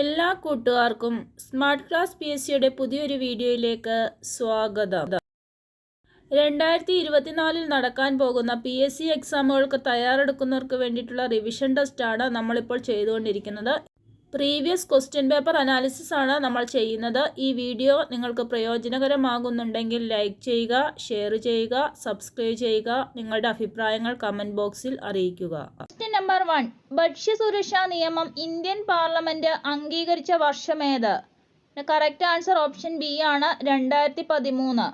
എല്ലാ കൂട്ടുകാർക്കും smart class PSCയുടെ പുതിയൊരു വീഡിയോയിലേക്ക് സ്വാഗതം. 2024 നടക്കാൻ പോകുന്ന PSC എക്സാമുകൾക്ക് തയ്യാറെടുക്കുന്നവർക്ക് വേണ്ടിയിട്ടുള്ള റിവിഷൻ ടെസ്റ്റാണ് നമ്മളിപ്പോൾ ചെയ്തുകൊണ്ടിരിക്കുന്നത്. പ്രീവിയസ് ക്വസ്റ്റ്യൻ പേപ്പർ അനാലിസിസ് ആണ് നമ്മൾ ചെയ്യുന്നത്. ഈ വീഡിയോ നിങ്ങൾക്ക് പ്രയോജനകരമാകുന്നുണ്ടെങ്കിൽ ലൈക്ക് ചെയ്യുക, ഷെയർ ചെയ്യുക, സബ്സ്ക്രൈബ് ചെയ്യുക. നിങ്ങളുടെ അഭിപ്രായങ്ങൾ കമൻറ്റ് ബോക്സിൽ അറിയിക്കുക. Question number 1. ഭക്ഷ്യസുരക്ഷാ നിയമം ഇന്ത്യൻ പാർലമെന്റ് അംഗീകരിച്ച വർഷമേത്? കറക്റ്റ് ആൻസർ ഓപ്ഷൻ ബി ആണ്, 2013.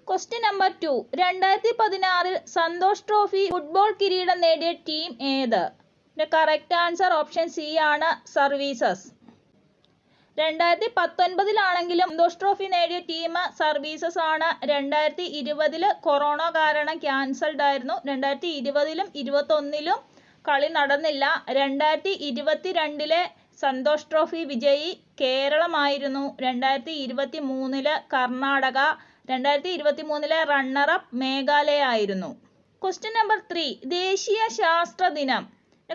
Question number 2. 2016 Santosh trophy football കിരീടം നേടിയ ടീം ഏത്? കറക്റ്റ് ആൻസർ ഓപ്ഷൻ സി ആണ്, സർവീസസ്. 2019 സന്തോഷ് ട്രോഫി നേടിയ ടീം സർവീസസ് ആണ്. 2020 കൊറോണ കാരണം ക്യാൻസൽഡ് ആയിരുന്നു. 2020 2021 കളി നടന്നില്ല. 2022 സന്തോഷ് ട്രോഫി വിജയി കേരളമായിരുന്നു. 2023 കർണാടക. 2023 റണ്ണറപ്പ് മേഘാലയ ആയിരുന്നു. Question number 3. ദേശീയ ശാസ്ത്ര ദിനം.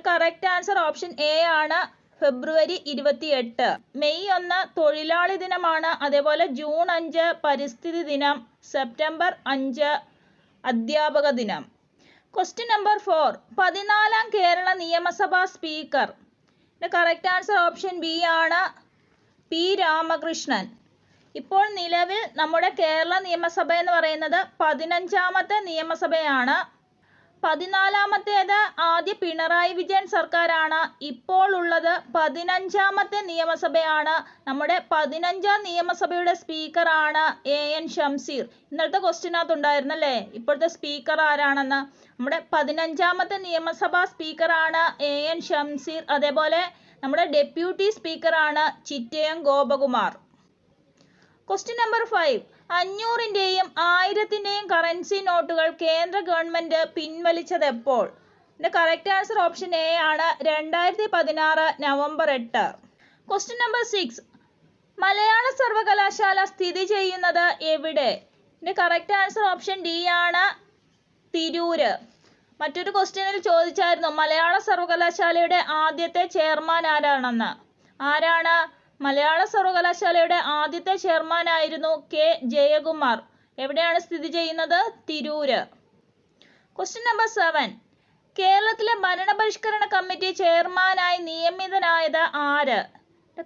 കറക്റ്റ് ആൻസർ ഓപ്ഷൻ എ ആണ്, ഫെബ്രുവരി 28. മെയ് 1 തൊഴിലാളി ദിനമാണ്. അതേപോലെ ജൂൺ 5 പരിസ്ഥിതി ദിനം. സെപ്റ്റംബർ 5 അധ്യാപക ദിനം. Question number 4. 14ാം കേരള നിയമസഭാ speaker. Correct answer option B ആണ്, പി രാമകൃഷ്ണൻ. ഇപ്പോൾ നിലവിൽ നമ്മുടെ കേരള നിയമസഭ എന്ന് പറയുന്നത് 15ാമത്തെ നിയമസഭയാണ്. 14ാമത്തേത് ആദ്യ പിണറായി വിജയൻ സർക്കാരാണ്. ഇപ്പോൾ ഉള്ളത് 15ാമത്തെ നിയമസഭയാണ്. നമ്മുടെ 15ാം നിയമസഭയുടെ സ്പീക്കറാണ് AN ഷംസീർ. ഇന്നലത്തെ ക്വസ്റ്റ്യനകത്ത് ഉണ്ടായിരുന്നല്ലേ ഇപ്പോഴത്തെ സ്പീക്കർ ആരാണെന്ന്. നമ്മുടെ 15ാമത്തെ നിയമസഭാ സ്പീക്കറാണ് AN ഷംസീർ. അതേപോലെ നമ്മുടെ ഡെപ്യൂട്ടി സ്പീക്കറാണ് ചിറ്റയം ഗോപകുമാർ. Question number 5. 500ന്റെയും 1000ന്റെയും കറൻസി നോട്ടുകൾ കേന്ദ്ര ഗവൺമെന്റ് പിൻവലിച്ചത് എപ്പോൾ? കറക്റ്റ് ആൻസർ ഓപ്ഷൻ എ ആണ്, 2016 നവംബർ 8. Question number 6. മലയാള സർവകലാശാല സ്ഥിതി ചെയ്യുന്നത് എവിടെ? കറക്റ്റ് ആൻസർ ഓപ്ഷൻ ഡി ആണ്, തിരൂര്. മറ്റൊരു ക്വസ്റ്റ്യനിൽ ചോദിച്ചായിരുന്നു മലയാള സർവകലാശാലയുടെ ആദ്യത്തെ ചെയർമാൻ ആരാണെന്ന്. ആരാണ്? മലയാള സർവകലാശാലയുടെ ആദ്യത്തെ ചെയർമാൻ ആയിരുന്നു കെ ജയകുമാർ. എവിടെയാണ് സ്ഥിതി ചെയ്യുന്നത്? തിരൂര്. Question number 7. കേരളത്തിലെ ഭരണപരിഷ്കരണ കമ്മിറ്റി ചെയർമാനായി നിയമിതനായത് ആര്?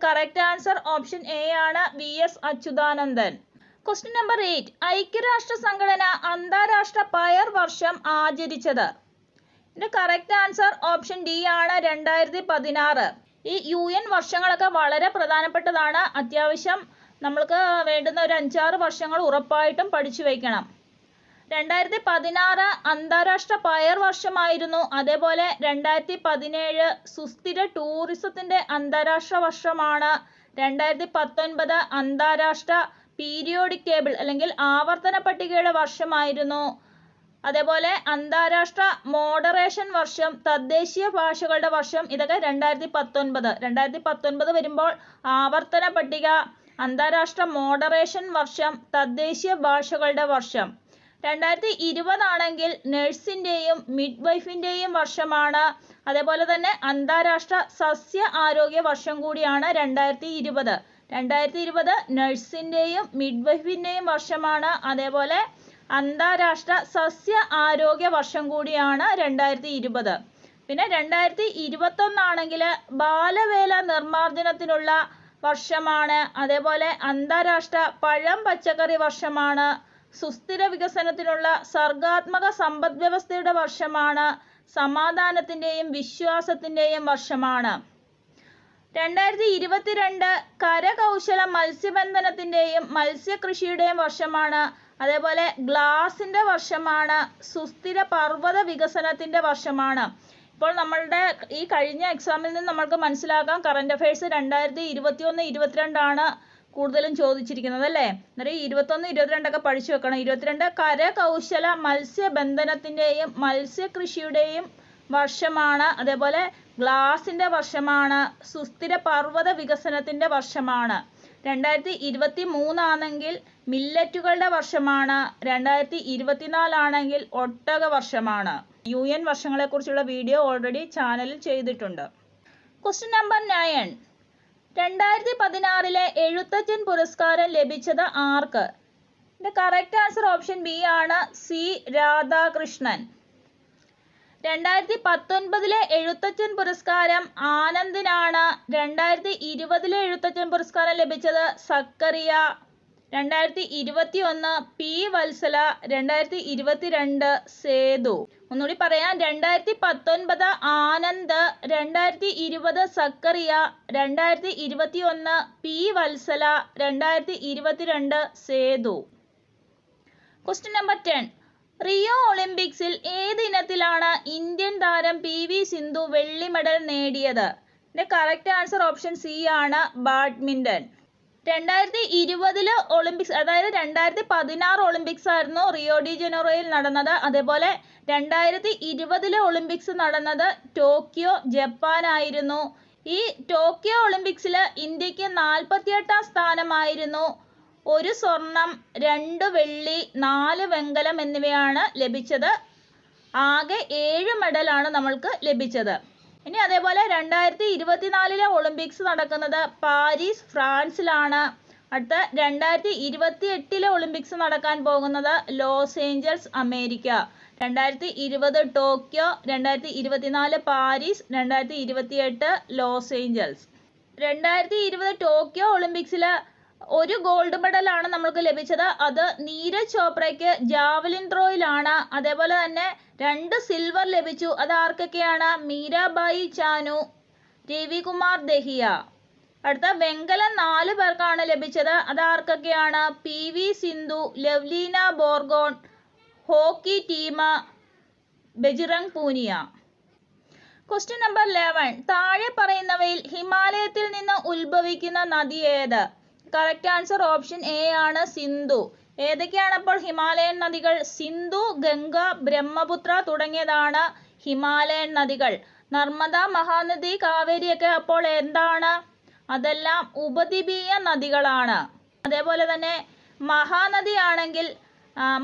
കറക്റ്റ് ആൻസർ ഓപ്ഷൻ എ ആണ്, VS അച്യുതാനന്ദൻ. Question number 8. ഐക്യരാഷ്ട്ര സംഘടന അന്താരാഷ്ട്ര പയർ വർഷം ആചരിച്ചത്. കറക്റ്റ് ആൻസർ ഓപ്ഷൻ ഡി ആണ്, 2016. ഈ UN വർഷങ്ങളൊക്കെ വളരെ പ്രധാനപ്പെട്ടതാണ്. അത്യാവശ്യം നമ്മൾക്ക് വേണ്ടുന്ന ഒരു 5-6 വർഷങ്ങൾ ഉറപ്പായിട്ടും പഠിച്ചു വയ്ക്കണം. 2016 അന്താരാഷ്ട്ര പയർ വർഷമായിരുന്നു. അതേപോലെ 2017 സുസ്ഥിര ടൂറിസത്തിന്റെ അന്താരാഷ്ട്ര വർഷമാണ്. 2019 അന്താരാഷ്ട്ര പീരിയോഡിക് ടേബിൾ അല്ലെങ്കിൽ ആവർത്തന പട്ടികയുടെ വർഷമായിരുന്നു. അതേപോലെ അന്താരാഷ്ട്ര മോഡറേഷൻ വർഷം, തദ്ദേശീയ ഭാഷകളുടെ വർഷം, ഇതൊക്കെ 2019. 2019 വരുമ്പോൾ ആവർത്തന പട്ടിക, അന്താരാഷ്ട്ര മോഡറേഷൻ വർഷം, തദ്ദേശീയ ഭാഷകളുടെ വർഷം. 2020 ആണെങ്കിൽ നഴ്സിന്റെയും മിഡ് വൈഫിന്റെയും വർഷമാണ്. അതേപോലെ തന്നെ അന്താരാഷ്ട്ര സസ്യ ആരോഗ്യ വർഷം കൂടിയാണ് 2020. 2020 നഴ്സിന്റെയും മിഡ് വൈഫിന്റെയും വർഷമാണ്. അതേപോലെ അന്താരാഷ്ട്ര സസ്യ ആരോഗ്യ വർഷം കൂടിയാണ് 2020. പിന്നെ 2021 ആണെങ്കിൽ ബാലവേല നിർമ്മാർജ്ജനത്തിനുള്ള വർഷമാണ്. അതേപോലെ അന്താരാഷ്ട്ര പഴം പച്ചക്കറി വർഷമാണ്. സുസ്ഥിര വികസനത്തിനുള്ള സർഗാത്മക സമ്പദ് വ്യവസ്ഥയുടെ വർഷമാണ്. സമാധാനത്തിന്റെയും വിശ്വാസത്തിന്റെയും വർഷമാണ്. 2022 കരകൗശല മത്സ്യബന്ധനത്തിന്റെയും മത്സ്യകൃഷിയുടെയും വർഷമാണ്. അതേപോലെ ഗ്ലാസിന്റെ വർഷമാണ്. സുസ്ഥിര പർവ്വത വികസനത്തിന്റെ വർഷമാണ്. ഇപ്പോൾ നമ്മളുടെ ഈ കഴിഞ്ഞ എക്സാമിൽ നിന്ന് നമ്മൾക്ക് മനസ്സിലാക്കാം കറന്റ് അഫയേഴ്സ് 2021 22 ആണ് കൂടുതലും ചോദിച്ചിരിക്കുന്നത് അല്ലേ. അന്നേരം 21 22 ഒക്കെ പഠിച്ചു വെക്കണം. 22 കരകൗശല മത്സ്യബന്ധനത്തിന്റെയും മത്സ്യകൃഷിയുടെയും വർഷമാണ്. അതേപോലെ ഗ്ലാസിന്റെ വർഷമാണ്. സുസ്ഥിര പർവ്വത വികസനത്തിന്റെ വർഷമാണ്. 2023 ആണെങ്കിൽ മില്ലറ്റുകളുടെ വർഷമാണ്. 2024 ആണെങ്കിൽ ഒട്ടക വർഷമാണ്. UN വർഷങ്ങളെക്കുറിച്ചുള്ള വീഡിയോ ഓൾറെഡി ചാനലിൽ ചെയ്തിട്ടുണ്ട്. Question number 9. 2016 എഴുത്തച്ഛൻ പുരസ്കാരം ലഭിച്ചത് ആർക്ക്? ഇതിന്റെ കറക്റ്റ് ആൻസർ ഓപ്ഷൻ ബി ആണ്, സി രാധാകൃഷ്ണൻ. 2019 എഴുത്തച്ഛൻ പുരസ്കാരം ആനന്ദിനാണ്. 2020 എഴുത്തച്ഛൻ പുരസ്കാരം ലഭിച്ചത് സക്കറിയ. 2021 പി വത്സല. 2022 സേതു. ഒന്നുകൂടി പറയാം, 2019 Anand, 2020 Zacharia, 2021 P Valsala, 2022 Sethu. Question number 10. Rio ഒളിമ്പിക്സിൽ ഏത് ഇനത്തിലാണ് ഇന്ത്യൻ താരം PV സിന്ധു വെള്ളി മെഡൽ നേടിയത്? ഇതിന്റെ കറക്റ്റ് ആൻസർ ഓപ്ഷൻ സി ആണ്, ബാഡ്മിന്റൺ. 2020 ഒളിമ്പിക്സ്, അതായത് 2016 ഒളിമ്പിക്സ് ആയിരുന്നു റിയോ ഡി ജനീറോയിൽ നടന്നത്. അതേപോലെ 2020 ഒളിമ്പിക്സ് നടന്നത് ടോക്കിയോ, ജപ്പാൻ ആയിരുന്നു. ഈ ടോക്കിയോ ഒളിമ്പിക്സിൽ ഇന്ത്യക്ക് 48ാം സ്ഥാനമായിരുന്നു. 1 സ്വർണം, 2 വെള്ളി, 4 വെങ്കലം എന്നിവയാണ് ലഭിച്ചത്. ആകെ 7 മെഡലാണ് നമ്മൾക്ക് ലഭിച്ചത്. ഇനി അതേപോലെ 2024 ഒളിമ്പിക്സ് നടക്കുന്നത് പാരീസ്, ഫ്രാൻസിലാണ്. അടുത്ത 2028 ഒളിമ്പിക്സ് നടക്കാൻ പോകുന്നത് Los Angeles, America. 2020 Tokyo, 2024 Paris, 2028 Los Angeles. 2020 Tokyo ഒളിമ്പിക്സിൽ 1 ഗോൾഡ് മെഡലാണ് നമ്മൾക്ക് ലഭിച്ചത്. അത് നീരജ് ചോപ്രയ്ക്ക് ജാവലിൻ ത്രോയിലാണ്. അതേപോലെ തന്നെ 2 സിൽവർ ലഭിച്ചു. അത് ആർക്കൊക്കെയാണ്? മീരാബായി ചാനു, രവികുമാർ ദഹിയ. അടുത്ത വെങ്കലം 4 പേർക്കാണ് ലഭിച്ചത്. അത് ആർക്കൊക്കെയാണ്? PV Sindhu, Lovlina Borgohain, hockey team, Bajrang Punia. Question number 11. താഴെ പറയുന്നവയിൽ ഹിമാലയത്തിൽ നിന്ന് ഉത്ഭവിക്കുന്ന നദി ഏത്? കറക്റ്റ് ആൻസർ ഓപ്ഷൻ എ ആണ്, സിന്ധു. ഏതൊക്കെയാണ് അപ്പോൾ ഹിമാലയൻ നദികൾ? സിന്ധു, ഗംഗ, ബ്രഹ്മപുത്ര തുടങ്ങിയതാണ് ഹിമാലയൻ നദികൾ. നർമ്മദ, മഹാനദി, കാവേരിയൊക്കെ അപ്പോൾ എന്താണ്? അതെല്ലാം ഉപദ്വീപീയ നദികളാണ്. അതേപോലെ തന്നെ മഹാനദി ആണെങ്കിൽ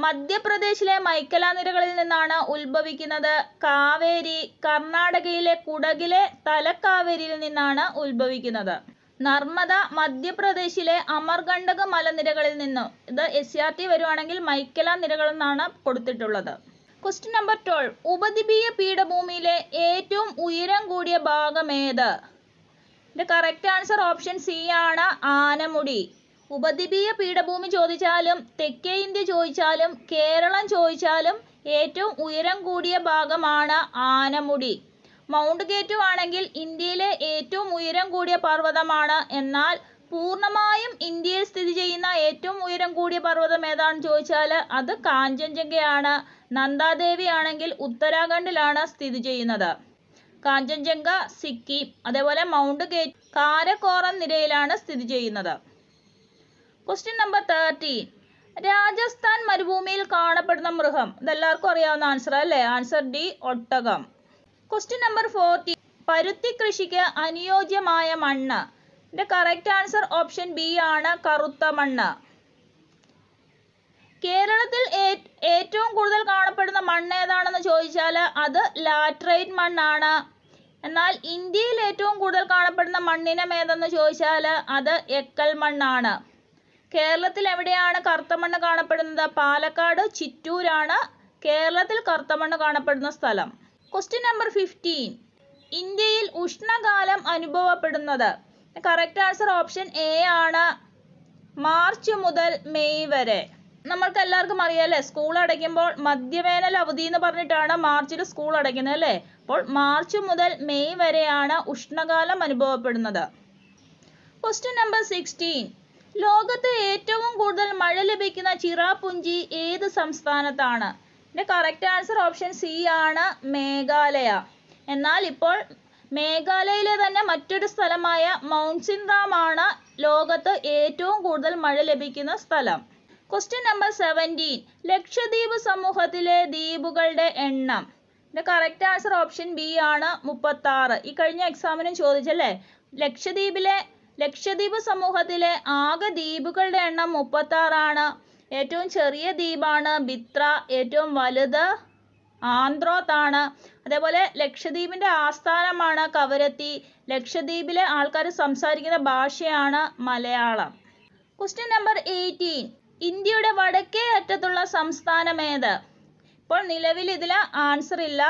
മധ്യപ്രദേശിലെ മൈക്കല നിരകളിൽ നിന്നാണ് ഉത്ഭവിക്കുന്നത്. കാവേരി കർണാടകയിലെ കുടകിലെ തലക്കാവേരിയിൽ നിന്നാണ് ഉത്ഭവിക്കുന്നത്. നർമ്മദ മധ്യപ്രദേശിലെ അമർകണ്ടക് മലനിരകളിൽ നിന്നും. ഇത് SCRT വരുവാണെങ്കിൽ മൈക്കല നിരകളിൽ നിന്നാണ് കൊടുത്തിട്ടുള്ളത്. Question number 12. ഉപദ്വീപീയ പീഠഭൂമിയിലെ ഏറ്റവും ഉയരം കൂടിയ ഭാഗം ഏത്? ഇതിന്റെ കറക്റ്റ് ആൻസർ ഓപ്ഷൻ സി ആണ്, ആനമുടി. ഉപദ്വീപീയ പീഠഭൂമി ചോദിച്ചാലും തെക്കേ ഇന്ത്യ ചോദിച്ചാലും കേരളം ചോദിച്ചാലും ഏറ്റവും ഉയരം കൂടിയ ഭാഗമാണ് ആനമുടി. മൗണ്ട് കേറ്റു ആണെങ്കിൽ ഇന്ത്യയിലെ ഏറ്റവും ഉയരം കൂടിയ പർവ്വതമാണ്. എന്നാൽ പൂർണ്ണമായും ഇന്ത്യയിൽ സ്ഥിതി ചെയ്യുന്ന ഏറ്റവും ഉയരം കൂടിയ പർവ്വതം ഏതാണെന്ന് ചോദിച്ചാൽ അത് കാഞ്ചൻജംഗയാണ്. നന്ദാദേവി ആണെങ്കിൽ ഉത്തരാഖണ്ഡിലാണ് സ്ഥിതി ചെയ്യുന്നത്. കാഞ്ചൻജംഗ സിക്കിം. അതേപോലെ മൗണ്ട് കേറ്റു കാരക്കോറം നിരയിലാണ് സ്ഥിതി ചെയ്യുന്നത്. Question number 13. രാജസ്ഥാൻ മരുഭൂമിയിൽ കാണപ്പെടുന്ന മൃഗം. ഇതെല്ലാവർക്കും അറിയാവുന്ന ആൻസർ അല്ലേ? ആൻസർ ഡി, ഒട്ടകം. Question number 14. പരുത്തി കൃഷിക്ക് അനുയോജ്യമായ മണ്ണ്. ഇതിന്റെ കറക്റ്റ് ആൻസർ ഓപ്ഷൻ ബി ആണ്, കറുത്ത മണ്ണ്. കേരളത്തിൽ ഏറ്റവും കൂടുതൽ കാണപ്പെടുന്ന മണ്ണ് ഏതാണെന്ന് ചോദിച്ചാൽ അത് ലാറ്ററൈറ്റ് മണ്ണാണ്. എന്നാൽ ഇന്ത്യയിൽ ഏറ്റവും കൂടുതൽ കാണപ്പെടുന്ന മണ്ണിനം ഏതെന്ന് ചോദിച്ചാൽ അത് എക്കൽ മണ്ണാണ്. കേരളത്തിൽ എവിടെയാണ് കറുത്ത മണ്ണ് കാണപ്പെടുന്നത്? പാലക്കാട്, ചിറ്റൂരാണ് കേരളത്തിൽ കറുത്ത മണ്ണ് കാണപ്പെടുന്ന സ്ഥലം. Question number 15. ഇന്ത്യയിൽ ഉഷ്ണകാലം അനുഭവപ്പെടുന്നത്. കറക്റ്റ് ആൻസർ ഓപ്ഷൻ എ ആണ്, മാർച്ച് മുതൽ മെയ് വരെ. നമ്മൾക്ക് എല്ലാവർക്കും അറിയാലേ, സ്കൂൾ അടയ്ക്കുമ്പോൾ മധ്യവേനൽ അവധി എന്ന് പറഞ്ഞിട്ടാണ് മാർച്ചിൽ സ്കൂൾ അടയ്ക്കുന്നത് അല്ലേ? അപ്പോൾ മാർച്ച് മുതൽ മെയ് വരെയാണ് ഉഷ്ണകാലം അനുഭവപ്പെടുന്നത്. Question number 16. ലോകത്ത് ഏറ്റവും കൂടുതൽ മഴ ലഭിക്കുന്ന ചിറാപുഞ്ചി ഏത് സംസ്ഥാനത്താണ്? ഇതിന്റെ കറക്റ്റ് ആൻസർ ഓപ്ഷൻ സി ആണ്, മേഘാലയ. എന്നാൽ ഇപ്പോൾ മേഘാലയയിലെ തന്നെ മറ്റൊരു സ്ഥലമായ മൗണ്ട് സിൻറാം ആണ് ലോകത്ത് ഏറ്റവും കൂടുതൽ മഴ ലഭിക്കുന്ന സ്ഥലം. Question number 17. ലക്ഷദ്വീപ് സമൂഹത്തിലെ ദ്വീപുകളുടെ എണ്ണം. ഇതിന്റെ കറക്റ്റ് ആൻസർ ഓപ്ഷൻ ബി ആണ്, 36. ഈ കഴിഞ്ഞ എക്സാമിനും ചോദിച്ചല്ലേ? ലക്ഷദ്വീപ് സമൂഹത്തിലെ ആകെ ദ്വീപുകളുടെ എണ്ണം 36 ആണ്. ഏറ്റവും ചെറിയ ദ്വീപാണ് ബിത്ര. ഏറ്റവും വലുത് ആന്ത്രോത്താണ്. അതേപോലെ ലക്ഷദ്വീപിൻ്റെ ആസ്ഥാനമാണ് കവരത്തി. ലക്ഷദ്വീപിലെ ആൾക്കാർ സംസാരിക്കുന്ന ഭാഷയാണ് മലയാളം. Question number 18. ഇന്ത്യയുടെ വടക്കേ അറ്റത്തുള്ള സംസ്ഥാനം ഏത്? ഇപ്പോൾ നിലവിൽ ഇതിൽ ആൻസർ ഇല്ല.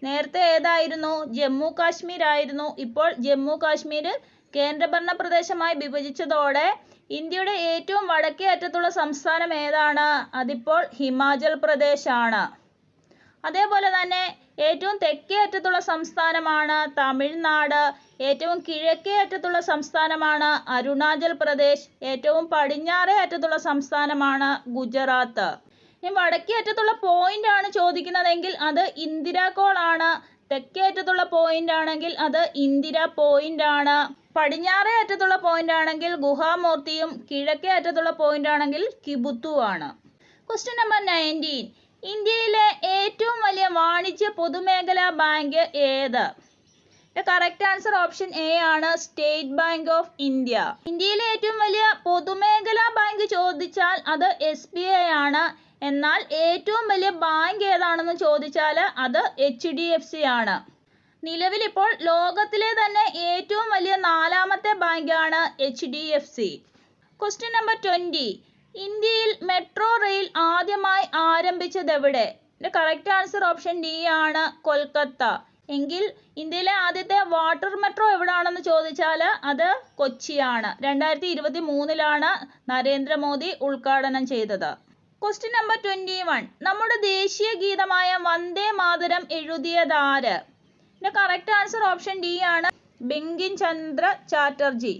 നേരത്തെ ഏതായിരുന്നു? ജമ്മു കാശ്മീർ ആയിരുന്നു. ഇപ്പോൾ ജമ്മു കാശ്മീർ കേന്ദ്രഭരണ പ്രദേശമായി വിഭജിച്ചതോടെ ഇന്ത്യയുടെ ഏറ്റവും വടക്കേ അറ്റത്തുള്ള സംസ്ഥാനം ഏതാണ്? അതിപ്പോൾ ഹിമാചൽ പ്രദേശ് ആണ്. അതേപോലെ തന്നെ ഏറ്റവും തെക്കേ അറ്റത്തുള്ള സംസ്ഥാനമാണ് തമിഴ്നാട്. ഏറ്റവും കിഴക്കേ അറ്റത്തുള്ള സംസ്ഥാനമാണ് അരുണാചൽ പ്രദേശ്. ഏറ്റവും പടിഞ്ഞാറേ അറ്റത്തുള്ള സംസ്ഥാനമാണ് ഗുജറാത്ത്. ഇനി വടക്കേ അറ്റത്തുള്ള പോയിന്റ് ആണ് ചോദിക്കുന്നതെങ്കിൽ അത് ഇന്ദിരാകോൾ ആണ്. തെക്കേ അറ്റത്തുള്ള പോയിന്റ് ആണെങ്കിൽ അത് ഇന്ദിര പോയിന്റ് ആണ്. പടിഞ്ഞാറേ അറ്റത്തുള്ള പോയിന്റ് ആണെങ്കിൽ ഗുഹാമൂർത്തിയും കിഴക്കേ അറ്റത്തുള്ള പോയിന്റ് ആണെങ്കിൽ കിബുത്തു ആണ്. Question number 19. ഇന്ത്യയിലെ ഏറ്റവും വലിയ വാണിജ്യ പൊതുമേഖലാ ബാങ്ക് ഏത്? കറക്റ്റ് ആൻസർ ഓപ്ഷൻ എ ആണ്, സ്റ്റേറ്റ് ബാങ്ക് ഓഫ് ഇന്ത്യ. ഇന്ത്യയിലെ ഏറ്റവും വലിയ പൊതുമേഖലാ ബാങ്ക് ചോദിച്ചാൽ അത് SBI ആണ്. എന്നാൽ ഏറ്റവും വലിയ ബാങ്ക് ഏതാണെന്ന് ചോദിച്ചാൽ അത് HDFC ആണ്. നിലവിൽ ഇപ്പോൾ ലോകത്തിലെ തന്നെ ഏറ്റവും വലിയ 4ാമത്തെ ബാങ്കാണ് HDFC. Question number 20. ഇന്ത്യയിൽ മെട്രോ റെയിൽ ആദ്യമായി ആരംഭിച്ചത് എവിടെ? കറക്റ്റ് ആൻസർ ഓപ്ഷൻ ഡി ആണ്, കൊൽക്കത്ത. എങ്കിൽ ഇന്ത്യയിലെ ആദ്യത്തെ വാട്ടർ മെട്രോ എവിടാണെന്ന് ചോദിച്ചാൽ അത് കൊച്ചിയാണ്. 2023 നരേന്ദ്രമോദി ഉദ്ഘാടനം ചെയ്തത്. Question number 21. നമ്മുടെ ദേശീയ ഗീതമായ വന്ദേ മാതരം എഴുതിയതാര്? കറക്റ്റ് ആൻസർ ഓപ്ഷൻ ഡി ആണ്, ബങ്കിം ചന്ദ്ര ചാറ്റർജി.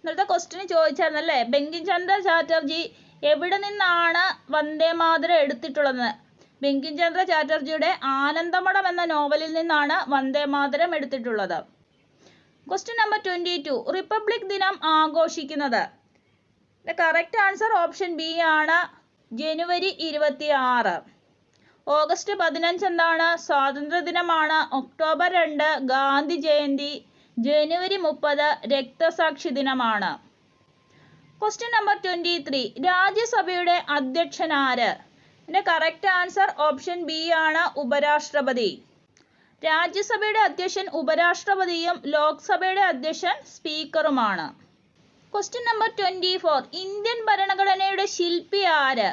ഇന്നത്തെ ക്വസ്റ്റ്യൻ ചോദിച്ചായിരുന്നല്ലേ, ബങ്കിം ചന്ദ്ര ചാറ്റർജി എവിടെ നിന്നാണ് വന്ദേ മാതരം എടുത്തിട്ടുള്ളത്? ബങ്കിം ചന്ദ്ര ചാറ്റർജിയുടെ ആനന്ദമഠം എന്ന നോവലിൽ നിന്നാണ് വന്ദേ മാതരം എടുത്തിട്ടുള്ളത്. Question number 22. റിപ്പബ്ലിക് ദിനം ആഘോഷിക്കുന്നത്? കറക്റ്റ് ആൻസർ ഓപ്ഷൻ ബി ആണ്, ജനുവരി 26. ഓഗസ്റ്റ് 15 എന്താണ്? സ്വാതന്ത്ര്യദിനമാണ്. ഒക്ടോബർ 2 ഗാന്ധി ജയന്തി. ജനുവരി 30 രക്തസാക്ഷി ദിനമാണ്. Question number 23. രാജ്യസഭയുടെ അധ്യക്ഷൻ ആര്? കറക്റ്റ് ആൻസർ ഓപ്ഷൻ ബി ആണ്, ഉപരാഷ്ട്രപതി. രാജ്യസഭയുടെ അധ്യക്ഷൻ ഉപരാഷ്ട്രപതിയും ലോക്സഭയുടെ അധ്യക്ഷൻ സ്പീക്കറുമാണ്. Question number 24. ഇന്ത്യൻ ഭരണഘടനയുടെ ശില്പി ആര്?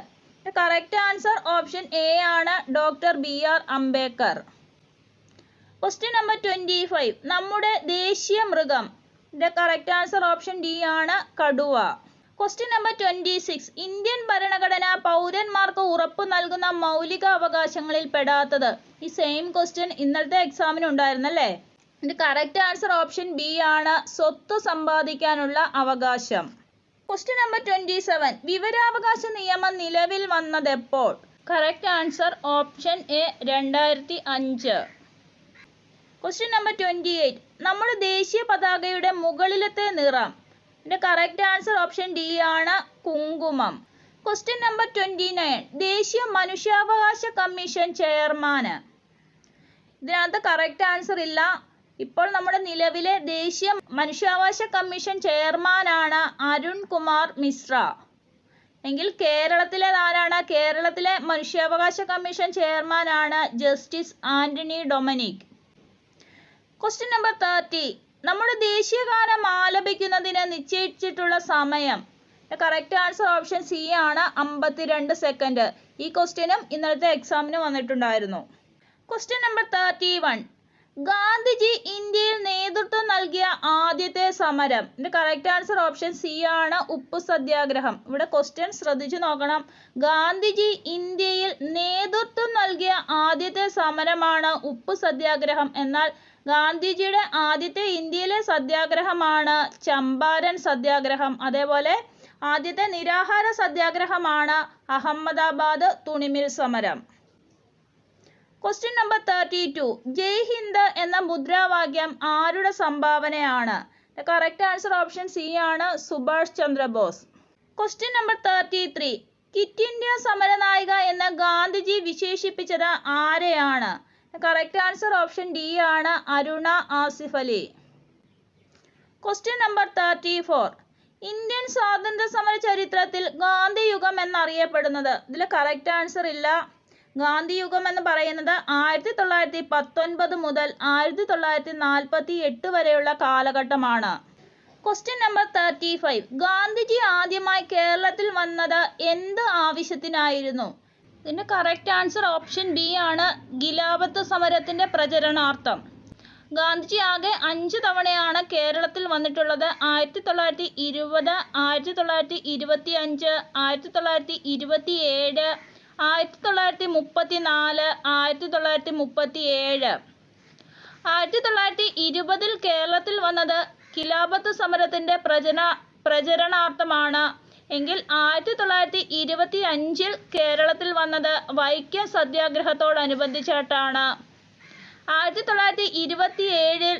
കറക്റ്റ് ആൻസർ ഓപ്ഷൻ എ ആണ്, doctor BR Ambedkar. Question number 25. നമ്മുടെ ദേശീയ മൃഗം? കറക്റ്റ് ആൻസർ ഓപ്ഷൻ ഡി ആണ്, കടുവ. Question number 26. ഇന്ത്യൻ ഭരണഘടന പൗരന്മാർക്ക് ഉറപ്പു നൽകുന്ന മൗലിക അവകാശങ്ങളിൽ പെടാത്തത്? ഈ സെയിം ക്വസ്റ്റ്യൻ ഇന്നലത്തെ എക്സാമിന് ഉണ്ടായിരുന്നല്ലേ. കറക്റ്റ് ആൻസർ ഓപ്ഷൻ ബി ആണ്, സ്വത്ത് സമ്പാദിക്കാനുള്ള അവകാശം. Question number 27. വിവരാവകാശ നിയമം നിലവിൽ വന്നത് എപ്പോൾ? Correct answer option A, 2005. Question number 28. നമ്മുടെ ദേശീയ പതാകയുടെ മുകളിലത്തെ നിറം? കറക്റ്റ് ആൻസർ ഓപ്ഷൻ ഡി ആണ്, കുങ്കുമം. Question number 29. ദേശീയ മനുഷ്യാവകാശ കമ്മീഷൻ ചെയർമാന്? ഇതിനകത്ത് കറക്റ്റ് ആൻസർ ഇല്ല. ഇപ്പോൾ നമ്മുടെ നിലവിലെ ദേശീയ മനുഷ്യാവകാശ കമ്മീഷൻ ചെയർമാനാണ് അരുൺ കുമാർ മിശ്ര. എങ്കിൽ കേരളത്തിലേതാരാണ്? കേരളത്തിലെ മനുഷ്യാവകാശ കമ്മീഷൻ ചെയർമാനാണ് justice Antony Dominic. Question number 30. നമ്മുടെ ദേശീയ ഗാനം ആലപിക്കുന്നതിന് നിശ്ചയിച്ചിട്ടുള്ള സമയം? കറക്റ്റ് ആൻസർ ഓപ്ഷൻ സി ആണ്, 52 സെക്കൻഡ്. ഈ ക്വസ്റ്റ്യനും ഇന്നലത്തെ എക്സാമിന് വന്നിട്ടുണ്ടായിരുന്നു. Question number 31. ഗാന്ധിജി ഇന്ത്യയിൽ നേതൃത്വം നൽകിയ ആദ്യത്തെ സമരം? കറക്റ്റ് ആൻസർ ഓപ്ഷൻ സി ആണ്, ഉപ്പു സത്യാഗ്രഹം. ഇവിടെ ക്വസ്റ്റ്യൻ ശ്രദ്ധിച്ചു നോക്കണം. ഗാന്ധിജി ഇന്ത്യയിൽ നേതൃത്വം നൽകിയ ആദ്യത്തെ സമരമാണ് ഉപ്പു സത്യാഗ്രഹം. എന്നാൽ ഗാന്ധിജിയുടെ ആദ്യത്തെ ഇന്ത്യയിലെ സത്യാഗ്രഹമാണ് ചമ്പാരൻ സത്യാഗ്രഹം. അതേപോലെ ആദ്യത്തെ നിരാഹാര സത്യാഗ്രഹമാണ് അഹമ്മദാബാദ് തുണിമിൽ സമരം. Question number 32. ജയ് ഹിന്ദ് എന്ന മുദ്രാവാക്യം ആരുടെ സംഭാവനയാണ്? കറക്റ്റ് ആൻസർ ഓപ്ഷൻ സി ആണ്, Subhash Chandra Bose. Question number 33. Quit India സമരനായിക എന്ന് ഗാന്ധിജി വിശേഷിപ്പിച്ചത് ആരെയാണ്? കറക്റ്റ് ആൻസർ ഓപ്ഷൻ ഡി ആണ്, Aruna Asaf Ali. Question number 34. Indian സ്വാതന്ത്ര്യ സമര ചരിത്രത്തിൽ ഗാന്ധി യുഗം എന്നറിയപ്പെടുന്നത്? ഇതിൽ കറക്റ്റ് ആൻസർ ഇല്ല. ഗാന്ധി യുഗം എന്ന് പറയുന്നത് 1919 മുതൽ 1948 വരെയുള്ള കാലഘട്ടമാണ്. Question number 35. ഗാന്ധിജി ആദ്യമായി കേരളത്തിൽ വന്നത് എന്ത് ആവശ്യത്തിനായിരുന്നു? ഇതിന്റെ കറക്റ്റ് ആൻസർ ഓപ്ഷൻ ബി ആണ്, ഖിലാഫത്ത് സമരത്തിന്റെ പ്രചരണാർത്ഥം. ഗാന്ധിജി ആകെ 5 തവണയാണ് കേരളത്തിൽ വന്നിട്ടുള്ളത്. 1920, 1925, 1927, 1934, 1937. 1920 കേരളത്തിൽ വന്നത് ഖിലാഫത്ത് സമരത്തിന്റെ പ്രചരണാർത്ഥമാണ്. എങ്കിൽ 1925 കേരളത്തിൽ വന്നത് വൈക്കം സത്യാഗ്രഹത്തോടനുബന്ധിച്ചായിട്ടാണ്. 1927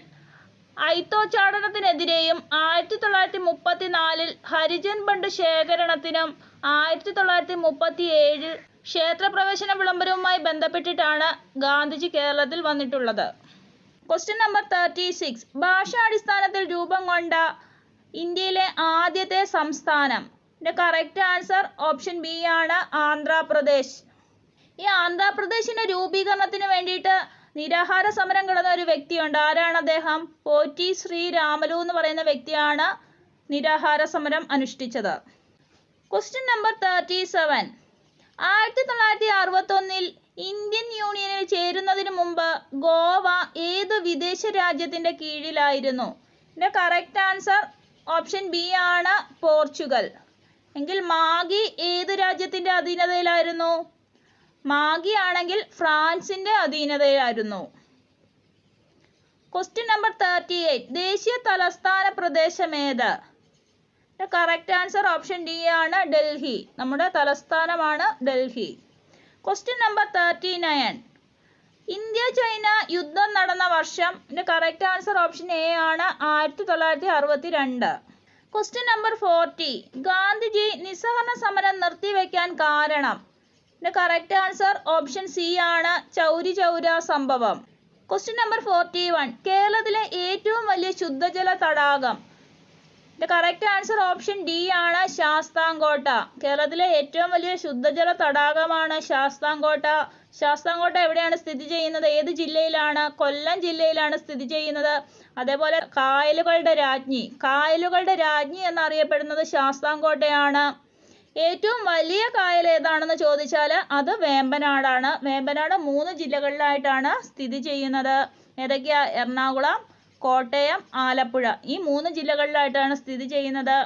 അയിത്തോച്ചാടനത്തിനെതിരെയും 1934 ഹരിജൻ ഫണ്ട് ശേഖരണത്തിനും 1937 ക്ഷേത്രപ്രവേശന വിളംബരവുമായി ബന്ധപ്പെട്ടിട്ടാണ് ഗാന്ധിജി കേരളത്തിൽ വന്നിട്ടുള്ളത്. Question number 36. ഭാഷാടിസ്ഥാനത്തിൽ രൂപം കൊണ്ട ഇന്ത്യയിലെ ആദ്യത്തെ സംസ്ഥാനം? ഇതിന്റെ കറക്റ്റ് ആൻസർ ഓപ്ഷൻ ബി ആണ്, ആന്ധ്രാപ്രദേശ്. ഈ ആന്ധ്രാപ്രദേശിന്റെ രൂപീകരണത്തിന് വേണ്ടിയിട്ട് നിരാഹാര സമരം കിടന്ന ഒരു വ്യക്തിയുണ്ട്. ആരാണ് അദ്ദേഹം? പോറ്റി ശ്രീരാമലു എന്ന് പറയുന്ന വ്യക്തിയാണ് നിരാഹാര സമരം അനുഷ്ഠിച്ചത്. Question number 37. 1961 ഇന്ത്യൻ യൂണിയനിൽ ചേരുന്നതിന് മുമ്പ് ഗോവ ഏത് വിദേശ രാജ്യത്തിന്റെ കീഴിലായിരുന്നു? ഇതിന്റെ കറക്റ്റ് ആൻസർ ഓപ്ഷൻ ബി ആണ്, പോർച്ചുഗൽ. എങ്കിൽ മാഗി ഏത് രാജ്യത്തിന്റെ അധീനതയിലായിരുന്നു? മാഗി ആണെങ്കിൽ ഫ്രാൻസിന്റെ അധീനതയിലായിരുന്നു. Question number 38. ദേശീയ തലസ്ഥാന പ്രദേശം ഏത്? കറക്റ്റ് ആൻസർ ഓപ്ഷൻ ഡി ആണ്, ഡൽഹി. നമ്മുടെ തലസ്ഥാനമാണ് Delhi. Question number 39. India China യുദ്ധം നടന്ന വർഷം? കറക്റ്റ് ആൻസർ ഓപ്ഷൻ എ ആണ്, 1962. Question number 40. ഗാന്ധിജി നിസ്സഹകരണ സമരം നിർത്തിവെക്കാൻ കാരണം? കറക്റ്റ് ആൻസർ ഓപ്ഷൻ സി ആണ്, ചൗരി ചൗര സംഭവം. Question number 41. കേരളത്തിലെ ഏറ്റവും വലിയ ശുദ്ധജല തടാകം? കറക്റ്റ് ആൻസർ ഓപ്ഷൻ ഡി ആണ്, ശാസ്താംകോട്ട. കേരളത്തിലെ ഏറ്റവും വലിയ ശുദ്ധജല തടാകമാണ് ശാസ്താംകോട്ട. ശാസ്താംകോട്ട എവിടെയാണ് സ്ഥിതി ചെയ്യുന്നത്? ഏത് ജില്ലയിലാണ്? കൊല്ലം ജില്ലയിലാണ് സ്ഥിതി ചെയ്യുന്നത്. അതേപോലെ കായലുകളുടെ രാജ്ഞി എന്നറിയപ്പെടുന്നത് ശാസ്താംകോട്ടയാണ്. ഏറ്റവും വലിയ കായൽ ഏതാണെന്ന് ചോദിച്ചാൽ അത് വേമ്പനാടാണ്. വേമ്പനാട് 3 ജില്ലകളിലായിട്ടാണ് സ്ഥിതി ചെയ്യുന്നത്. ഏതൊക്കെയാ? എറണാകുളം, കോട്ടയം, ആലപ്പുഴ. ഈ 3 ജില്ലകളിലായിട്ടാണ് സ്ഥിതി ചെയ്യുന്നത്.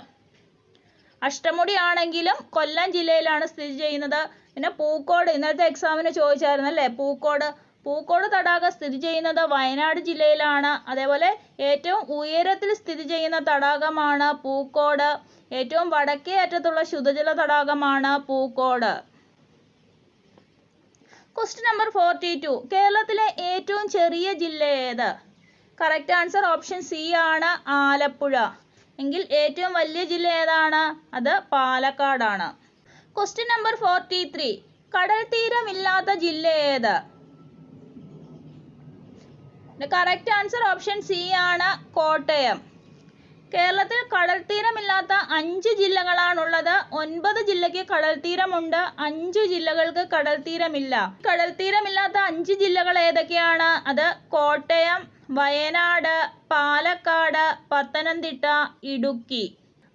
അഷ്ടമുടി ആണെങ്കിലും കൊല്ലം ജില്ലയിലാണ് സ്ഥിതി ചെയ്യുന്നത്. പിന്നെ പൂക്കോട്, ഇന്നത്തെ എക്സാമിന് ചോദിച്ചായിരുന്നു അല്ലേ, പൂക്കോട് തടാകം സ്ഥിതി ചെയ്യുന്നത് വയനാട് ജില്ലയിലാണ്. അതേപോലെ ഏറ്റവും ഉയരത്തിൽ സ്ഥിതി ചെയ്യുന്ന തടാകമാണ് പൂക്കോട്. ഏറ്റവും വടക്കേ അറ്റത്തുള്ള ശുദ്ധജല തടാകമാണ് പൂക്കോട്. Question number 42. കേരളത്തിലെ ഏറ്റവും ചെറിയ ജില്ല ഏത്? കറക്റ്റ് ആൻസർ ഓപ്ഷൻ സി ആണ്, ആലപ്പുഴ. എങ്കിൽ ഏറ്റവും വലിയ ജില്ല ഏതാണ്? അത് പാലക്കാടാണ്. Question number 43. കടൽ തീരമില്ലാത്ത ജില്ല ഏത്? കറക്റ്റ് ആൻസർ ഓപ്ഷൻ സി ആണ്, കോട്ടയം. കേരളത്തിൽ കടൽ തീരമില്ലാത്ത 5 ജില്ലകളാണുള്ളത്. 9 ജില്ലയ്ക്ക് കടൽ തീരമുണ്ട്, 5 ജില്ലകൾക്ക് കടൽ തീരമില്ല. കടൽ തീരമില്ലാത്ത 5 ജില്ലകൾ ഏതൊക്കെയാണ്? അത് കോട്ടയം, വയനാട്, പാലക്കാട്, പത്തനംതിട്ട, ഇടുക്കി.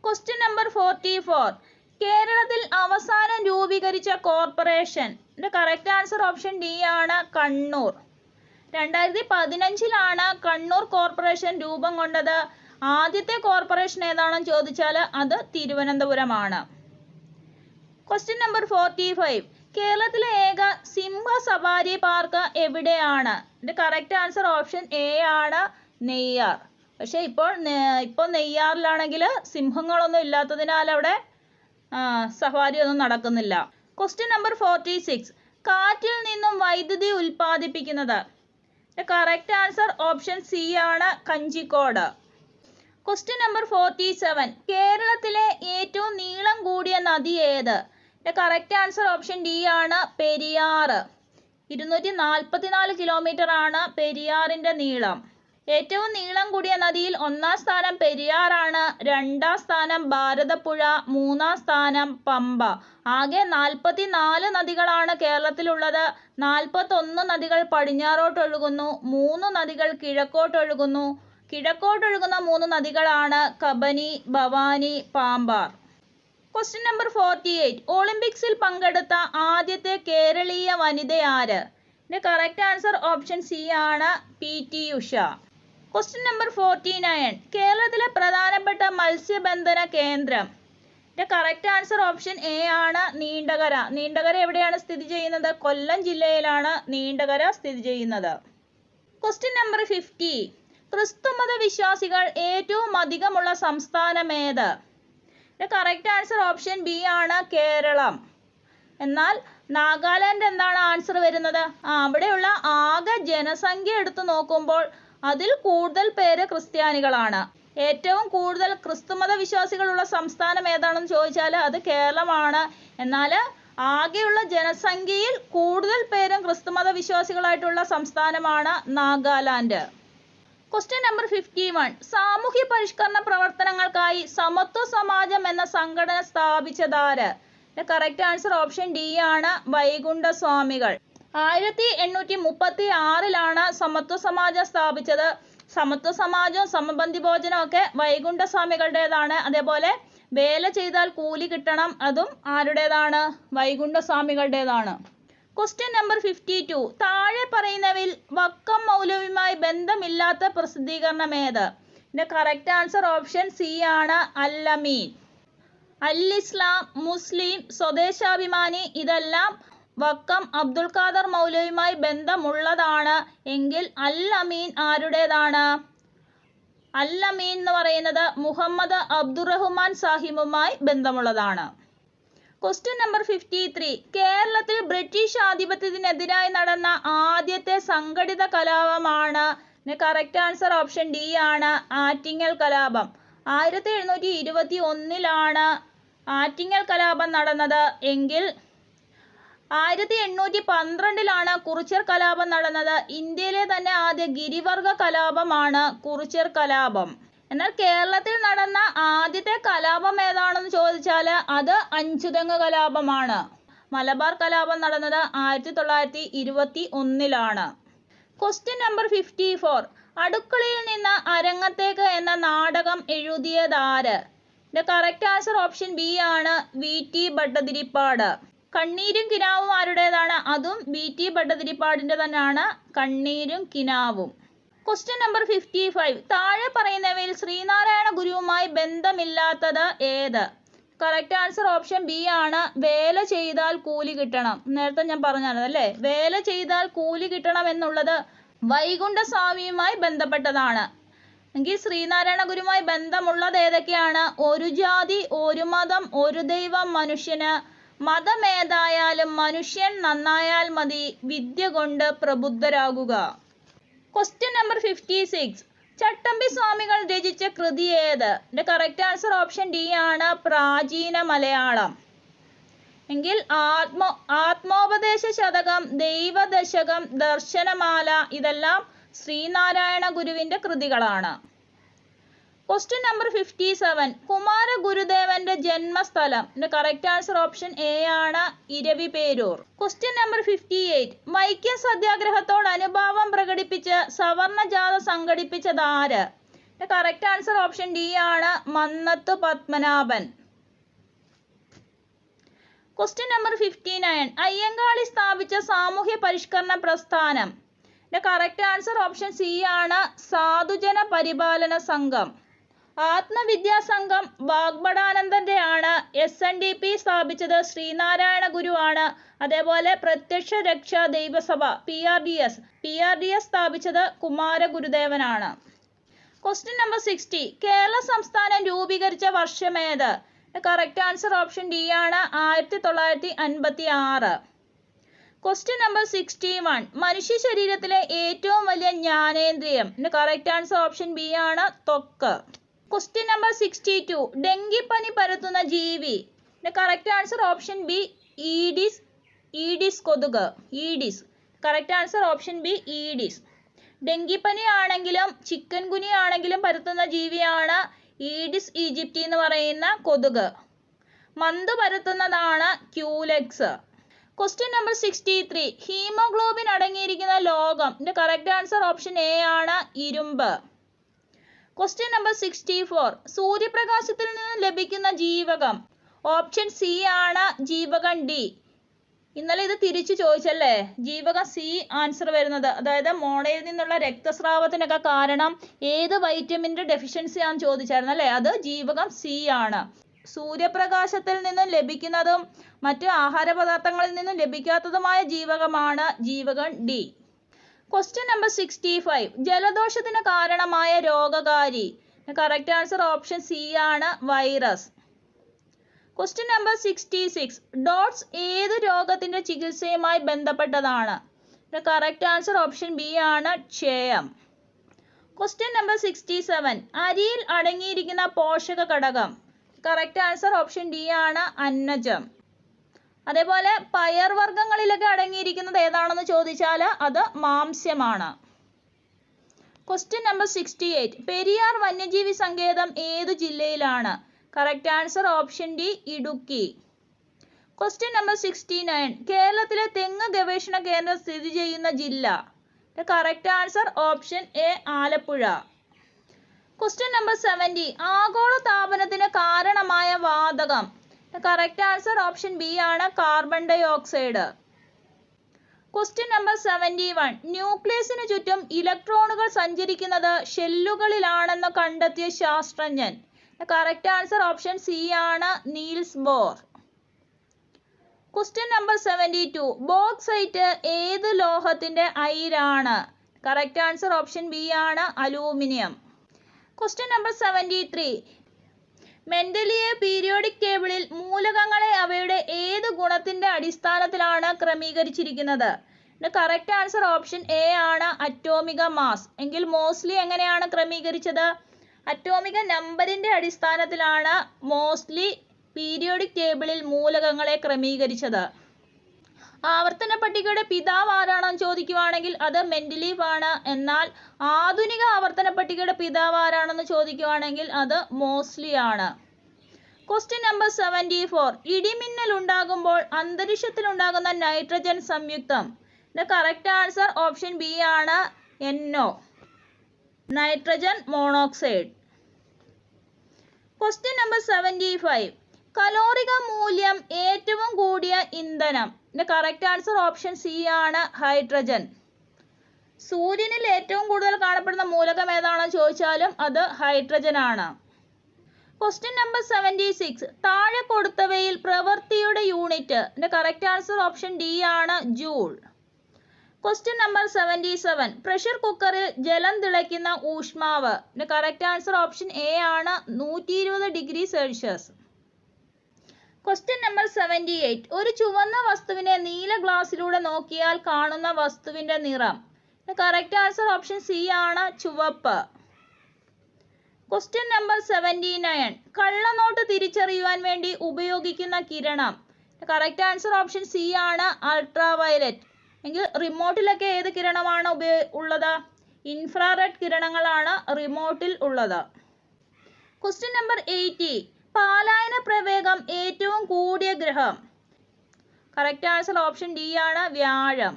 Question number 44. കേരളത്തിൽ അവസാനം രൂപീകരിച്ച corporation? Correct answer option D ആണ്, കണ്ണൂർ. 2015 കണ്ണൂർ കോർപ്പറേഷൻ രൂപം കൊണ്ടത്. ആദ്യത്തെ കോർപ്പറേഷൻ ഏതാണെന്ന് ചോദിച്ചാൽ അത് തിരുവനന്തപുരമാണ്. Question number 45. കേരളത്തിലെ ഏക സിംഹ സഫാരി പാർക്ക് എവിടെയാണ്? കറക്റ്റ് ആൻസർ ഓപ്ഷൻ എ ആണ്, നെയ്യാർ. പക്ഷേ ഇപ്പോൾ നെയ്യാറിലാണെങ്കിൽ സിംഹങ്ങളൊന്നും ഇല്ലാത്തതിനാൽ അവിടെ സഫാരി ഒന്നും നടക്കുന്നില്ല. Question number 46. കാറ്റിൽ നിന്നും വൈദ്യുതി ഉൽപ്പാദിപ്പിക്കുന്നത്? കറക്റ്റ് ആൻസർ ഓപ്ഷൻ സി ആണ്, കഞ്ചിക്കോട്. Question number 47. കേരളത്തിലെ ഏറ്റവും നീളം കൂടിയ നദി ഏത്? കറക്റ്റ് ആൻസർ ഓപ്ഷൻ ഡി ആണ്, പെരിയാർ. 244 കിലോമീറ്റർ ആണ് പെരിയാറിന്റെ നീളം. ഏറ്റവും നീളം കൂടിയ നദിയിൽ 1-ാം സ്ഥാനം പെരിയാറാണ്, 2-ാം സ്ഥാനം ഭാരതപ്പുഴ, 3-ാം സ്ഥാനം പമ്പ. ആകെ 44 നദികളാണ് കേരളത്തിലുള്ളത്. 41 നദികൾ പടിഞ്ഞാറോട്ടൊഴുകുന്നു, 3 നദികൾ കിഴക്കോട്ടൊഴുകുന്നു. കിഴക്കോട്ടൊഴുകുന്ന 3 നദികളാണ് കബനി, ഭവാനി, പാമ്പാർ. Question number 48. ഒളിമ്പിക്സിൽ പങ്കെടുത്ത ആദ്യത്തെ കേരളീയ വനിത ആര്? ഇതിന്റെ കറക്റ്റ് ആൻസർ ഓപ്ഷൻ സി ആണ്, PT ഉഷ. Question number 49. കേരളത്തിലെ പ്രധാനപ്പെട്ട മത്സ്യബന്ധന കേന്ദ്രം. ഇതിന്റെ കറക്റ്റ് ആൻസർ ഓപ്ഷൻ എ ആണ്, നീണ്ടകര. നീണ്ടകര എവിടെയാണ് സ്ഥിതി ചെയ്യുന്നത്? കൊല്ലം ജില്ലയിലാണ് നീണ്ടകര സ്ഥിതി ചെയ്യുന്നത്. Question number 50. ക്രിസ്തുമത വിശ്വാസികൾ ഏറ്റവും അധികമുള്ള സംസ്ഥാനം ഏത്? ഇതിന്റെ കറക്റ്റ് ആൻസർ ഓപ്ഷൻ ബി ആണ്, കേരളം. എന്നാൽ നാഗാലാൻഡ് എന്താണ് ആൻസർ വരുന്നത്? അവിടെയുള്ള ആകെ ജനസംഖ്യ എടുത്തു നോക്കുമ്പോൾ അതിൽ കൂടുതൽ പേര് ക്രിസ്ത്യാനികളാണ്. ഏറ്റവും കൂടുതൽ ക്രിസ്തുമത വിശ്വാസികളുള്ള സംസ്ഥാനം ഏതാണെന്ന് ചോദിച്ചാൽ അത് കേരളമാണ്. എന്നാൽ ആകെയുള്ള ജനസംഖ്യയിൽ കൂടുതൽ പേരും ക്രിസ്തുമത വിശ്വാസികളായിട്ടുള്ള സംസ്ഥാനമാണ് നാഗാലാൻഡ്. Question number 51. സാമൂഹ്യ പരിഷ്കരണ പ്രവർത്തനങ്ങൾക്കായി സമത്വ സമാജം എന്ന സംഘടന സ്ഥാപിച്ചതാര്? കറക്റ്റ് ആൻസർ ഓപ്ഷൻ ഡി ആണ്, വൈകുണ്ഠ സ്വാമികൾ. 1836 സമത്വ സമാജം സ്ഥാപിച്ചത്. സമത്വ സമാജവും സമപന്തി ഭോജനവും ഒക്കെ വൈകുണ്ഠ സ്വാമികളുടേതാണ്. അതേപോലെ വേല ചെയ്താൽ കൂലി കിട്ടണം, അതും ആരുടേതാണ്? വൈകുണ്ഠ സ്വാമികളുടേതാണ്. Question number 52. താഴെ പറയുന്നവയിൽ വക്കം മൗലവിയുമായി ബന്ധമില്ലാത്ത പ്രസിദ്ധീകരണം ഏത്? ഇതിന്റെ കറക്റ്റ് ആൻസർ ഓപ്ഷൻ സി ആണ്, അൽ-അമീൻ. അൽ-ഇസ്ലാം, മുസ്ലിം, സ്വദേശാഭിമാനി ഇതെല്ലാം വക്കം അബ്ദുൽ ഖാദർ മൗലവിയുമായി ബന്ധമുള്ളതാണ്. എങ്കിൽ അൽ-അമീൻ ആരുടേതാണ്? അൽ-അമീൻ എന്ന് പറയുന്നത് മുഹമ്മദ് അബ്ദുറഹ്മാൻ സാഹിബുമായി ബന്ധമുള്ളതാണ്. Question number 53. കേരളത്തിൽ ബ്രിട്ടീഷ് ആധിപത്യത്തിനെതിരായി നടന്ന ആദ്യത്തെ സംഘടിത കലാപമാണ്. കറക്റ്റ് ആൻസർ ഓപ്ഷൻ ഡി ആണ്, ആറ്റിങ്ങൽ കലാപം. 1721 ആറ്റിങ്ങൽ കലാപം നടന്നത്. എങ്കിൽ 1812 കുറിച്യർ കലാപം നടന്നത്. ഇന്ത്യയിലെ തന്നെ ആദ്യ ഗിരിവർഗ കലാപമാണ് കുറിച്യർ കലാപം. എന്നാൽ കേരളത്തിൽ നടന്ന ആദ്യത്തെ കലാപം ഏതാണെന്ന് ചോദിച്ചാൽ അത് അഞ്ചുതെങ്ങ് കലാപമാണ്. മലബാർ കലാപം നടന്നത് 1921. Question number 54. അടുക്കളയിൽ നിന്ന് അരങ്ങത്തേക്ക് എന്ന നാടകം എഴുതിയതാര്? ഇതിന്റെ കറക്റ്റ് ആൻസർ ഓപ്ഷൻ ബി ആണ്, VT ഭട്ടതിരിപ്പാട്. കണ്ണീരും കിനാവും ആരുടേതാണ്? അതും VT ഭട്ടതിരിപ്പാടിന്റെ തന്നെയാണ്, കണ്ണീരും കിനാവും. Question number 55. താഴെ പറയുന്നവയിൽ ശ്രീനാരായണ ഗുരുവുമായി ബന്ധമില്ലാത്തത് ഏത്? കറക്റ്റ് ആൻസർ ഓപ്ഷൻ ബി ആണ്, വേല ചെയ്താൽ കൂലി കിട്ടണം. നേരത്തെ ഞാൻ പറഞ്ഞത് അല്ലേ, വേല ചെയ്താൽ കൂലി കിട്ടണം എന്നുള്ളത് വൈകുണ്ഠ സ്വാമിയുമായി ബന്ധപ്പെട്ടതാണ്. എങ്കിൽ ശ്രീനാരായണ ഗുരുവുമായി ബന്ധമുള്ളത് ഏതൊക്കെയാണ്? ഒരു ജാതി, ഒരു മതം, ഒരു ദൈവം മനുഷ്യന്, മതമേതായാലും മനുഷ്യൻ നന്നായാൽ മതി, വിദ്യ കൊണ്ട് പ്രബുദ്ധരാകുക. Question number 56. ചട്ടമ്പി സ്വാമികൾ രചിച്ച കൃതി ഏത്? ഇതിന്റെ കറക്റ്റ് ആൻസർ ഓപ്ഷൻ ഡി ആണ്, പ്രാചീന മലയാളം. എങ്കിൽ ആത്മോപദേശ ശതകം, ദൈവദശകം, ദർശനമാല ഇതെല്ലാം ശ്രീനാരായണ ഗുരുവിന്റെ കൃതികളാണ്. Question number 57. കുമാര ഗുരുദേവന്റെ ജന്മസ്ഥലം. ഇതിന്റെ കറക്റ്റ് ആൻസർ ഓപ്ഷൻ എ ആണ്, ഇരവിപേരൂർ. Question number 58. വൈക്കം സത്യാഗ്രഹത്തോട് അനുഭാവം പ്രകടിപ്പിച്ച് സവർണ ജാഥ സംഘടിപ്പിച്ചത് ആര്? ഇതിന്റെ കറക്റ്റ് ആൻസർ ഓപ്ഷൻ ഡി ആണ്, മന്നത്തു പത്മനാഭൻ. Question number 59. അയ്യങ്കാളി സ്ഥാപിച്ച സാമൂഹ്യ പരിഷ്കരണ പ്രസ്ഥാനം. ഇതിന്റെ കറക്റ്റ് ആൻസർ ഓപ്ഷൻ സി ആണ്, സാധുജന പരിപാലന സംഘം. ആത്മവിദ്യാസംഘം വാഗ്ഭടാനന്ദന്റെ ആണ്. SNDP സ്ഥാപിച്ചത് ശ്രീനാരായണ ഗുരു ആണ്. അതേപോലെ പ്രത്യക്ഷ രക്ഷാ ദൈവസഭ PRDS സ്ഥാപിച്ചത് കുമാര ഗുരുദേവനാണ്. Question number 60. കേരള സംസ്ഥാനം രൂപീകരിച്ച വർഷമേത്? കറക്റ്റ് ആൻസർ ഓപ്ഷൻ ഡി ആണ്, 1956. Question number 61. മനുഷ്യ ശരീരത്തിലെ ഏറ്റവും വലിയ ജ്ഞാനേന്ദ്രിയം. കറക്റ്റ് ആൻസർ ഓപ്ഷൻ ബി ആണ്, ത്വക്ക്. Question number 62. ഡെങ്കിപ്പനി പരത്തുന്ന ജീവി. Correct answer option B, Aedes കൊതുക്. Aedes. Correct answer option B, Aedes. ഡെങ്കിപ്പനി ആണെങ്കിലും ചിക്കൻ ഗുനിയ ആണെങ്കിലും പരത്തുന്ന ജീവിയാണ് ഈഡിസ് ഈജിപ്തി എന്ന് പറയുന്ന കൊതുക്. മന്ത് പരത്തുന്നതാണ് ക്യൂലെക്സ്. Question number 63. ഹീമോഗ്ലോബിൻ അടങ്ങിയിരിക്കുന്ന ലോകം. ഇതിന്റെ കറക്റ്റ് ആൻസർ ഓപ്ഷൻ എ ആണ് ഇരുമ്പ്. Question number 64. സൂര്യപ്രകാശത്തിൽ നിന്ന് ലഭിക്കുന്ന ജീവകം. ഓപ്ഷൻ സി ആണ് ജീവകം ഡി. ഇന്നലെ ഇത് തിരിച്ചു ചോദിച്ചല്ലേ, ജീവകം സി ആൻസർ വരുന്നത്. അതായത് മോണയിൽ നിന്നുള്ള രക്തസ്രാവത്തിനൊക്കെ കാരണം ഏത് വൈറ്റമിൻ്റെ ഡെഫിഷ്യൻസി ആണെന്ന് ചോദിച്ചായിരുന്നു അല്ലേ, അത് ജീവകം സി ആണ്. സൂര്യപ്രകാശത്തിൽ നിന്നും ലഭിക്കുന്നതും മറ്റ് ആഹാരപദാർത്ഥങ്ങളിൽ നിന്നും ലഭിക്കാത്തതുമായ ജീവകമാണ് ജീവകം ഡി. Question number 65. ജലദോഷത്തിന് കാരണമായ രോഗകാരി. കറക്റ്റ് ആൻസർ ഓപ്ഷൻ സി ആണ് വൈറസ്. Question number 66. ഡോട്ട്സ് ഏത് രോഗത്തിന്റെ ചികിത്സയുമായി ബന്ധപ്പെട്ടതാണ്? കറക്റ്റ് ആൻസർ ഓപ്ഷൻ ബി ആണ് ക്ഷയം. Question number 67. അരിയിൽ അടങ്ങിയിരിക്കുന്ന പോഷക ഘടകം. കറക്റ്റ് ആൻസർ ഓപ്ഷൻ ഡി ആണ് അന്നജം. അതേപോലെ പയർവർഗ്ഗങ്ങളിലൊക്കെ അടങ്ങിയിരിക്കുന്നത് ഏതാണെന്ന് ചോദിച്ചാൽ അത് മാംസ്യമാണ്. Question number 68. പെരിയാർ വന്യജീവി സങ്കേതം ഏതു ജില്ലയിലാണ്? Correct answer option D Idukki. Question number 69. കേരളത്തിലെ തെങ്ങ് ഗവേഷണ കേന്ദ്രം സ്ഥിതി ചെയ്യുന്ന ജില്ല. Correct answer option A Alappuzha. Question number 70. ആഗോള താപനത്തിന് കാരണമായ വാതകം. കറക്റ്റ് ആൻസർ ഓപ്ഷൻ ബി ആണ് carbon dioxide. Question number 71. ന്യൂക്ലിയസിന് ചുറ്റും ഇലക്ട്രോണുകൾ സഞ്ചരിക്കുന്നത് ഷെല്ലുകളിലാണെന്ന് കണ്ടെത്തിയ ശാസ്ത്രജ്ഞൻ. കറക്റ്റ് ആൻസർ ഓപ്ഷൻ സി ആണ് Niels Bohr. Question number 72. Bauxite ഏത് ലോഹത്തിന്റെ അയിരാണ്? കറക്റ്റ് ആൻസർ ഓപ്ഷൻ ബി ആണ് aluminium. Question number 73. Mendeleev periodic ടേബിളിൽ മൂലകങ്ങളെ അവയുടെ ഏത് ഗുണത്തിന്റെ അടിസ്ഥാനത്തിലാണ് ക്രമീകരിച്ചിരിക്കുന്നത്? കറക്റ്റ് ആൻസർ ഓപ്ഷൻ എ ആണ് അറ്റോമിക മാസ്. എങ്കിൽ മോസ്ലി എങ്ങനെയാണ് ക്രമീകരിച്ചത്? അറ്റോമിക നമ്പറിന്റെ അടിസ്ഥാനത്തിലാണ് മോസ്ലി പീരിയോഡിക് ടേബിളിൽ മൂലകങ്ങളെ ക്രമീകരിച്ചത്. ആവർത്തന പട്ടികയുടെ പിതാവ് ആരാണെന്ന് ചോദിക്കുവാണെങ്കിൽ അത് മെൻഡലീവ് ആണ്. എന്നാൽ ആധുനിക ആവർത്തന പട്ടികയുടെ പിതാവ് ആരാണെന്ന് ചോദിക്കുവാണെങ്കിൽ അത് മോസ്ലി ആണ്. Question number 74. ഇടിമിന്നൽ ഉണ്ടാകുമ്പോൾ അന്തരീക്ഷത്തിൽ ഉണ്ടാകുന്ന നൈട്രജൻ സംയുക്തം. കറക്റ്റ് ആൻസർ ഓപ്ഷൻ ബി ആണ് NO, nitrogen monoxide. Question number 75. കലോറിക മൂല്യം ഏറ്റവും കൂടിയ ഇന്ധനം. കറക്റ്റ് ആൻസർ ഓപ്ഷൻ സി ആണ് ഹൈഡ്രജൻ. സൂര്യനിൽ ഏറ്റവും കൂടുതൽ കാണപ്പെടുന്ന മൂലകം ഏതാണെന്ന് ചോദിച്ചാലും അത് ഹൈഡ്രജൻ ആണ്. Question number 76. താഴെ കൊടുത്തവയിൽ പ്രവൃത്തിയുടെ unit. Correct answer option D ആണ് ജൂൾ. Question number 77. പ്രഷർ കുക്കറിൽ ജലം തിളയ്ക്കുന്ന ഊഷ്മാവ്. കറക്റ്റ് ആൻസർ ഓപ്ഷൻ എ ആണ് 120 ഡിഗ്രി സെൽഷ്യസ്. Question number 78. ഒരു ചുവന്ന വസ്തുവിനെ നീല ഗ്ലാസ്സിലൂടെ നോക്കിയാൽ കാണുന്ന വസ്തുവിന്റെ നിറം. കറക്റ്റ് ആൻസർ ഓപ്ഷൻ സി ആണ് ചുവപ്പ്. Question number 79. കള്ളനോട്ട് തിരിച്ചറിയുവാൻ വേണ്ടി ഉപയോഗിക്കുന്ന കിരണം. കറക്റ്റ് ആൻസർ ഓപ്ഷൻ സി ആണ് അൾട്രാവയലറ്റ്. എങ്കിൽ റിമോട്ടിലൊക്കെ ഏത് കിരണമാണ് ഉള്ളത്? ഇൻഫ്രാറെഡ് കിരണങ്ങളാണ് റിമോട്ടിൽ ഉള്ളത്. Question number 80. പാലായന പ്രവേഗം ഏറ്റവും കൂടിയ ഗ്രഹം. കറക്റ്റ് ആൻസർ ഓപ്ഷൻ ഡി ആണ് വ്യാഴം.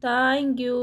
Thank you.